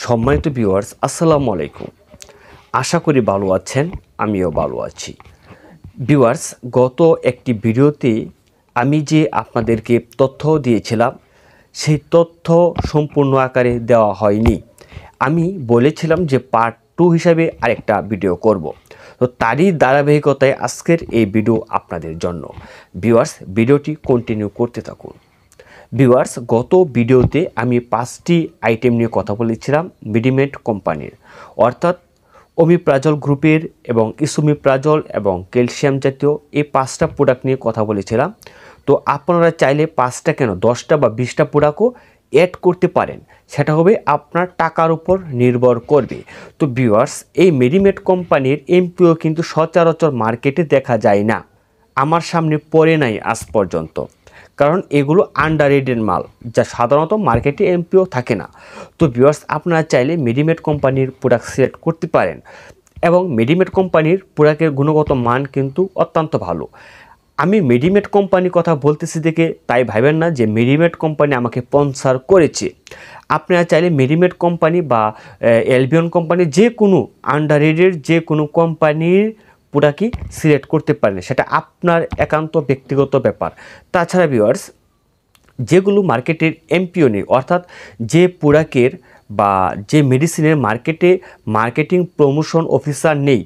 সম্মানিত ভিউয়ার্স, আসসালামু আলাইকুম। আশা করি ভালো আছেন, আমিও ভালো আছি। ভিউয়ার্স, গত একটি ভিডিওতে আমি যে আপনাদেরকে তথ্য দিয়েছিলাম, সেই তথ্য সম্পূর্ণ আকারে দেওয়া হয়নি। আমি বলেছিলাম যে পার্ট 2 হিসাবে আরেকটা ভিডিও করব। তো তারই ধারাবাহিকতায় আজকের এই ভিডিও আপনাদের জন্য। ভিউয়ার্স, ভিডিওটি কন্টিনিউ করতে থাকুন। ভিউয়ার্স, গত ভিডিওতে আমি 5টি আইটেম নিয়ে কথা বলেছিলাম মেডিমেড কোম্পানির, অর্থাৎ ওমিপ্রাজল গ্রুপের এবং ইসোমিপ্রাজল এবং ক্যালসিয়াম জাতীয় এই 5টা প্রোডাক্ট নিয়ে কথা বলেছিলাম। তো আপনারা চাইলে 5টা কেন 10টা বা 20টা প্রোডাক্টও অ্যাড করতে পারেন, সেটা হবে আপনার টাকার উপর নির্ভর করবে। তো ভিউয়ার্স, এই মেডিমেড কোম্পানির এমপিও কিন্তু সচরাচর মার্কেটে দেখা যায় না, আমার সামনে পড়ে নাই আজ পর্যন্ত, কারণ এগুলো আন্ডাররেটেড মাল, যা সাধারণত মার্কেটে এমপিও থাকে না। তো ভিউয়ার্স, আপনারা চাইলে মেডিমেড কোম্পানির প্রোডাক্ট সিলেক্ট করতে পারেন এবং মেডিমেড কোম্পানির প্রোডাক্টের গুণগত মান কিন্তু অত্যন্ত ভালো। আমি মেডিমেড কোম্পানির কথা বলতেছি দেখে তাই ভাবেন না যে মেডিমেড কোম্পানি আমাকে স্পন্সর করেছে। আপনারা চাইলে মেডিমেড কোম্পানি বা এলবিয়ন কোম্পানি যে কোনো আন্ডাররেটেড যে কোনো কোম্পানির প্রোডাক্টই সিলেক্ট করতে পারেন, সেটা আপনার একান্ত ব্যক্তিগত ব্যাপার। তাছাড়া ভিউয়ার্স, যেগুলো মার্কেটের এমপিও নেই, অর্থাৎ যে প্রোডাক্টের বা যে মেডিসিনের মার্কেটে মার্কেটিং প্রমোশন অফিসার নেই,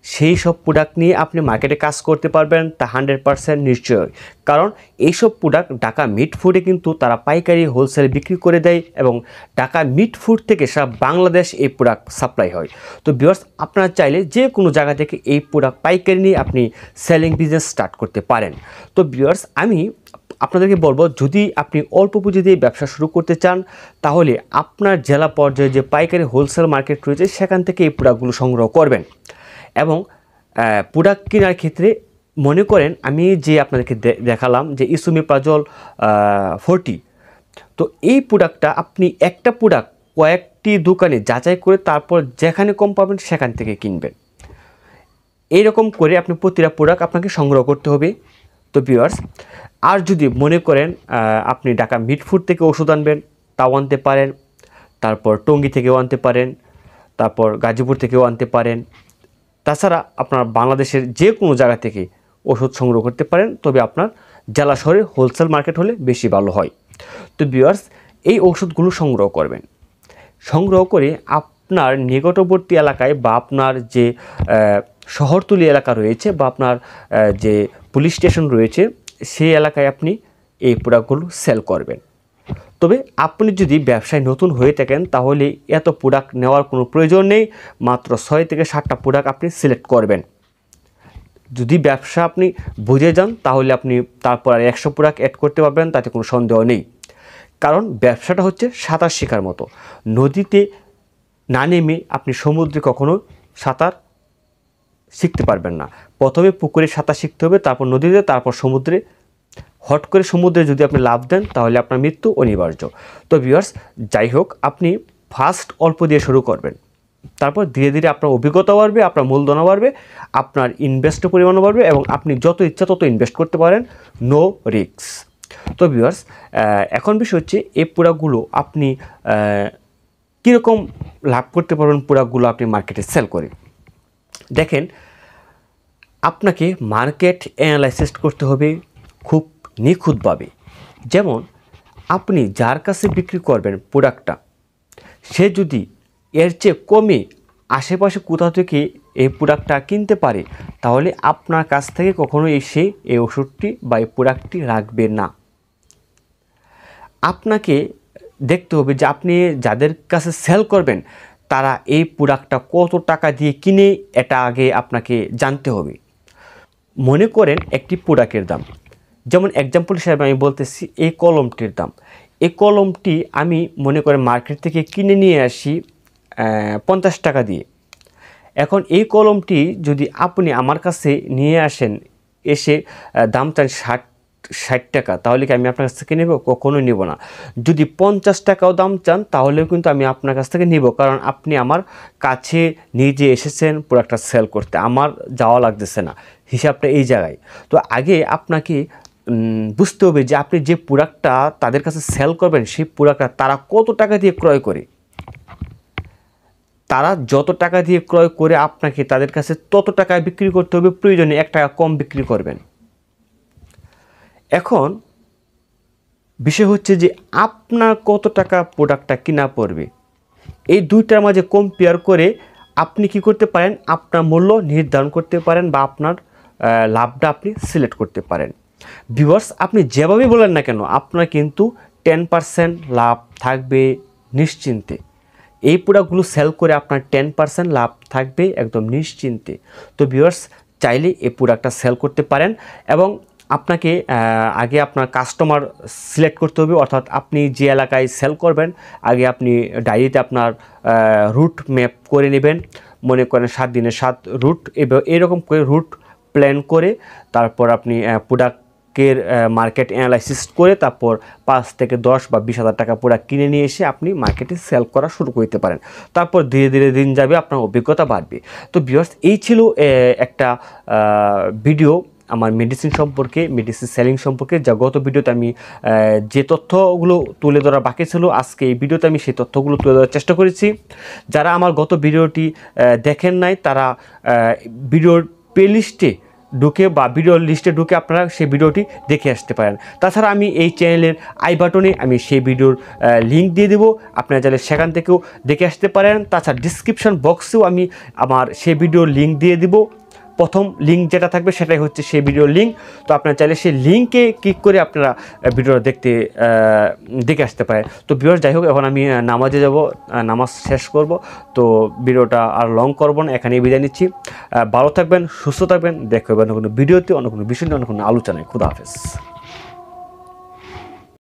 সেই সব প্রোডাক্ট নিয়ে আপনি মার্কেটে কাজ করতে পারবেন তা 100% নিশ্চয়। কারণ এইসব প্রোডাক্ট ঢাকা মিট ফুডে কিন্তু তারা পাইকারি হোলসেল বিক্রি করে দেয় এবং ঢাকা মিট ফুড থেকে সারা বাংলাদেশ এই প্রোডাক্ট সাপ্লাই হয়। তো ভিউয়ার্স, আপনারা চাইলে যে কোনো জায়গা থেকে এই প্রোডাক্ট পাইকারি নিয়ে আপনি সেলিং বিজনেস স্টার্ট করতে পারেন। তো ভিউয়ার্স, আমি আপনাদেরকে বলবো, যদি আপনি অল্প পুঁজি দিয়ে ব্যবসা শুরু করতে চান, তাহলে আপনার জেলা পর্যায়ে যে পাইকারি হোলসেল মার্কেট রয়েছে সেখান থেকে এই প্রোডাক্টগুলো সংগ্রহ করবেন। এবং প্রোডাক্ট কেনার ক্ষেত্রে মনে করেন আমি যে আপনাদেরকে দেখালাম যে ইসোমিপ্রাজল 40, তো এই প্রোডাক্টটা আপনি একটা প্রোডাক্ট কয়েকটি দোকানে যাচাই করে তারপর যেখানে কম পাবেন সেখান থেকে কিনবেন। এইরকম করে আপনি প্রতিটা প্রোডাক্ট আপনাকে সংগ্রহ করতে হবে। তো ভিউয়ার্স, আর যদি মনে করেন আপনি ঢাকা মিট ফুড থেকে ওষুধ আনবেন, তাও আনতে পারেন। তারপর টঙ্গী থেকেও আনতে পারেন, তারপর গাজীপুর থেকেও আনতে পারেন। তাছাড়া আপনার বাংলাদেশের যে কোনো জায়গা থেকে ওষুধ সংগ্রহ করতে পারেন, তবে আপনার জেলা শহরে হোলসেল মার্কেট হলে বেশি ভালো হয়। তো ভিউয়ার্স, এই ওষুধগুলো সংগ্রহ করবেন। সংগ্রহ করে আপনার নিকটবর্তী এলাকায় বা আপনার যে শহরতলি এলাকা রয়েছে বা আপনার যে পুলিশ স্টেশন রয়েছে সেই এলাকায় আপনি এই প্রোডাক্টগুলো সেল করবেন। তবে আপনি যদি ব্যবসায় নতুন হয়ে থাকেন তাহলে এত প্রোডাক্ট নেওয়ার কোনো প্রয়োজন নেই, মাত্র 6 থেকে 7টা প্রোডাক্ট আপনি সিলেক্ট করবেন। যদি ব্যবসা আপনি বুঝে যান তাহলে আপনি তারপর আর 100 প্রোডাক্ট অ্যাড করতে পারবেন, তাতে কোনো সন্দেহ নেই। কারণ ব্যবসাটা হচ্ছে সাঁতার শেখার মতো। নদীতে না নেমে আপনি সমুদ্রে কখনো সাঁতার শিখতে পারবেন না। প্রথমে পুকুরে সাঁতার শিখতে হবে, তারপর নদীতে, তারপর সমুদ্রে। হট করে সমুদ্রে যদি আপনি লাফ দেন তাহলে আপনার মৃত্যু অনিবার্য। তো ভিউয়ার্স, যাই হোক, আপনি ফার্স্ট অল্প দিয়ে শুরু করবেন, তারপর ধীরে ধীরে আপনার অভিজ্ঞতা বাড়বে, আপনার মূলধনও বাড়বে, আপনার ইনভেস্টের পরিমাণও বাড়বে এবং আপনি যত ইচ্ছা তত ইনভেস্ট করতে পারেন, নো রিস্ক। তো ভিউয়ার্স, এখন বিষয় হচ্ছে এই প্রোডাক্টগুলো আপনি কীরকম লাভ করতে পারবেন প্রোডাক্টগুলো আপনি মার্কেটে সেল করে। দেখেন, আপনাকে মার্কেট অ্যানালাইসিস করতে হবে খুব নিখুঁতভাবে। যেমন আপনি যার কাছে বিক্রি করবেন প্রোডাক্টটা, সে যদি এর চেয়ে কমে আশেপাশে কোথাও থেকে এই প্রোডাক্টটা কিনতে পারে, তাহলে আপনার কাছ থেকে কখনো এসে এই ওষুধটি বা এই প্রোডাক্টটি রাখবে না। আপনাকে দেখতে হবে যে আপনি যাদের কাছে সেল করবেন তারা এই প্রোডাক্টটা কত টাকা দিয়ে কিনে, এটা আগে আপনাকে জানতে হবে। মনে করেন একটি প্রোডাক্টের দাম, যেমন এক্সাম্পল হিসাবে আমি বলতেছি এই কলমটির দাম। এই কলমটি আমি মনে করেন মার্কেট থেকে কিনে নিয়ে আসি 50 টাকা দিয়ে। এখন এই কলমটি যদি আপনি আমার কাছে নিয়ে আসেন, এসে দাম চান 60 টাকা, তাহলে কি আমি আপনার কাছ থেকে নেব? কখনোই নেব না। যদি 50 টাকাও দাম চান তাহলেও কিন্তু আমি আপনার কাছ থেকে নেব, কারণ আপনি আমার কাছে নিজে এসেছেন প্রোডাক্টটা সেল করতে, আমার যাওয়া লাগতেছে না। হিসাবটা এই জায়গায়। তো আগে আপনাকে বুঝতে হবে যে আপনি যে প্রোডাক্টটা তাদের কাছে সেল করবেন সেই প্রোডাক্টটা তারা কত টাকা দিয়ে ক্রয় করে। তারা যত টাকা দিয়ে ক্রয় করে আপনাকে তাদের কাছে তত টাকায় বিক্রি করতে হবে, প্রয়োজনে 1 টাকা কম বিক্রি করবেন। এখন বিষয় হচ্ছে যে আপনার কত টাকা প্রোডাক্টটা কিনা পড়বে, এই দুইটার মাঝে কম্পেয়ার করে আপনি কি করতে পারেন, আপনার মূল্য নির্ধারণ করতে পারেন বা আপনার লাভটা আপনি সিলেক্ট করতে পারেন। ভিউয়ার্স, আপনি যেভাবেই বলেন না কেন আপনার কিন্তু 10% লাভ থাকবে নিশ্চিন্তে। এই প্রোডাক্টগুলো সেল করে আপনার 10% লাভ থাকবে একদম নিশ্চিন্তে। তো ভিউয়ার্স, চাইলে এই প্রোডাক্টটা সেল করতে পারেন এবং আপনাকে আগে আপনার কাস্টমার সিলেক্ট করতে হবে, অর্থাৎ আপনি যে এলাকায় সেল করবেন আগে আপনি ডায়েরিতে আপনার রুট ম্যাপ করে নেবেন। মনে করেন 7 দিনে 7 রুট, এরকম করে রুট প্ল্যান করে তারপর আপনি প্রোডাক্টের মার্কেট অ্যানালাইসিস করে তারপর 5 থেকে 10 বা 20,000 টাকা প্রোডাক্ট কিনে নিয়ে এসে আপনি মার্কেটে সেল করা শুরু করতে পারেন। তারপর ধীরে ধীরে দিন যাবে, আপনার অভিজ্ঞতা বাড়বে। তো ভিউয়ার্স, এই ছিল একটা ভিডিও আমার মেডিসিন সম্পর্কে, মেডিসিন সেলিং সম্পর্কে, যা গত ভিডিওতে আমি যে তথ্যগুলো তুলে ধরা বাকি ছিল আজকে এই ভিডিওতে আমি সেই তথ্যগুলো তুলে ধরার চেষ্টা করেছি। যারা আমার গত ভিডিওটি দেখেন নাই তারা ভিডিওর প্লেলিস্টে ঢুকে বা ভিডিও লিস্টে ঢুকে আপনারা সেই ভিডিওটি দেখে আসতে পারেন। তাছাড়া আমি এই চ্যানেলের আই বাটনে আমি সেই ভিডিওর লিঙ্ক দিয়ে দেবো, আপনারা চাইলে সেখান থেকেও দেখে আসতে পারেন। তাছাড়া ডিসক্রিপশন বক্সেও আমি আমার সেই ভিডিওর লিঙ্ক দিয়ে দিব। প্রথম লিঙ্ক যেটা থাকবে সেটাই হচ্ছে সেই ভিডিওর লিঙ্ক। তো আপনারা চাইলে সেই লিঙ্কে ক্লিক করে আপনারা ভিডিওটা দেখে আসতে পারেন। তো ভিউয়ার্স, যাই হোক, এখন আমি নামাজে যাব, নামাজ শেষ করব। তো ভিডিওটা আর লং করব না, এখানেই বিদায় নিচ্ছি। ভালো থাকবেন, সুস্থ থাকবেন, দেখা হবে অন্য কোনো ভিডিওতে, অন্য কোনো বিষয় নিয়ে, অন্য কোনো আলোচনায়। খুদা হাফেজ।